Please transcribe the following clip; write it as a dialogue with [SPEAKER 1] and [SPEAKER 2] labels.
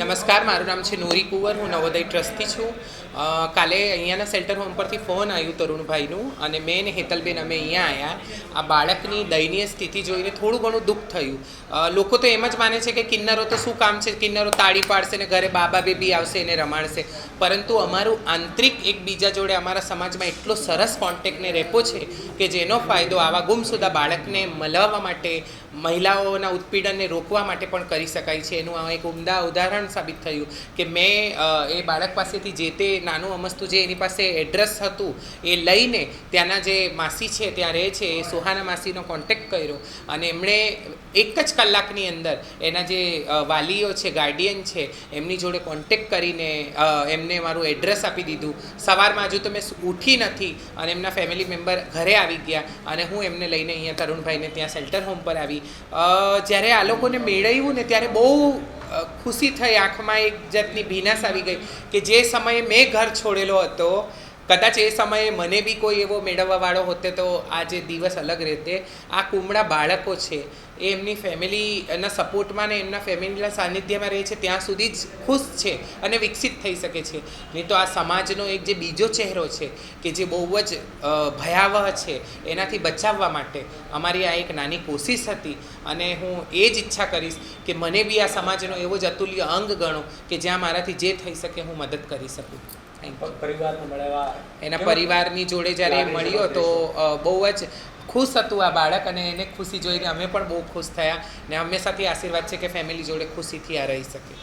[SPEAKER 1] નમસ્કાર, મારું નામ છે નૂરી કુંવર, હું નવોદય ટ્રસ્ટી છું. કાલે અહીંયાના શેલ્ટર હોમ પરથી ફોન આવ્યું તરુણભાઈનું, અને મેં ને હેતલબેન અમે અહીંયા આવ્યા. આ બાળકની દયનીય સ્થિતિ જોઈને થોડું ઘણું દુઃખ થયું. લોકો તો એમ જ માને છે કે કિન્નરો તો શું કામ છે, કિન્નરો તાળી પાડશે ને ઘરે બાબા બેબી આવશે એને રમાડશે, પરંતુ અમારું આંતરિક એકબીજા જોડે અમારા સમાજમાં એટલો સરસ કોન્ટેક્ટ ને રેપો છે કે જેનો ફાયદો આવા ગુમસુદા બાળકને મળવા માટે, મહિલાઓના ઉત્પીડનને રોકવા માટે પણ કરી શકાય છે. એનું આ એક ઉમદા ઉદાહરણ સાબિત થયું કે મેં એ બાળક પાસેથી જે તે નાનું અમસ્તું જે એની પાસે એડ્રેસ હતું એ લઈને ત્યાંના જે માસી છે ત્યાં રહે છે એ સુહાના માસીનો કોન્ટેક્ટ કર્યો, અને એમણે એક જ કલાકની અંદર એના જે વાલીઓ છે, ગાર્ડિયન છે, એમની જોડે કોન્ટેક્ટ કરીને એમને મારું એડ્રેસ આપી દીધું. સવારમાં હજુ તો મેં ઉઠી નથી અને એમના ફેમિલી મેમ્બર ઘરે આવી ગયા, અને હું એમને લઈને અહીંયા તરુણભાઈને ત્યાં શેલ્ટર હોમ પર આવી. જ્યારે આ લોકોને મેળવ્યું ને ત્યારે બહુ ખુશી થઈ, આંખમાં એક જાતની ભીનાશ આવી ગઈ કે જે સમયે મેં ઘર છોડેલો હતો, કદાચ એ સમયે મને બી કોઈ એવો મેળવવાવાળો હોતે તો આ જે દિવસ અલગ રહેતે. આ કુમળા બાળકો છે એ એમની ફેમિલીના સપોર્ટમાં ને એમના ફેમિલીના સાનિધ્યમાં રહે છે ત્યાં સુધી જ ખુશ છે અને વિકસિત થઈ શકે છે. નહીં તો આ સમાજનો એક જે બીજો ચહેરો છે કે જે બહુ જ ભયાવહ છે, એનાથી બચાવવા માટે અમારી આ એક નાની કોશિશ હતી, અને હું એ જ ઈચ્છા કરીશ કે મને બી આ સમાજનો એવો જ અતુલ્ય અંગ ગણો કે જ્યાં મારાથી જે થઈ શકે હું મદદ કરી શકું. એના પરિવારની જોડે જ્યારે મળ્યો તો બહુ જ ખુશ હતું આ બાળક, અને એને ખુશી જોઈને અમે પણ બહુ ખુશ થયા, ને હંમેશાથી આશીર્વાદ છે કે ફેમિલી જોડે ખુશીથી આ રહી શકે.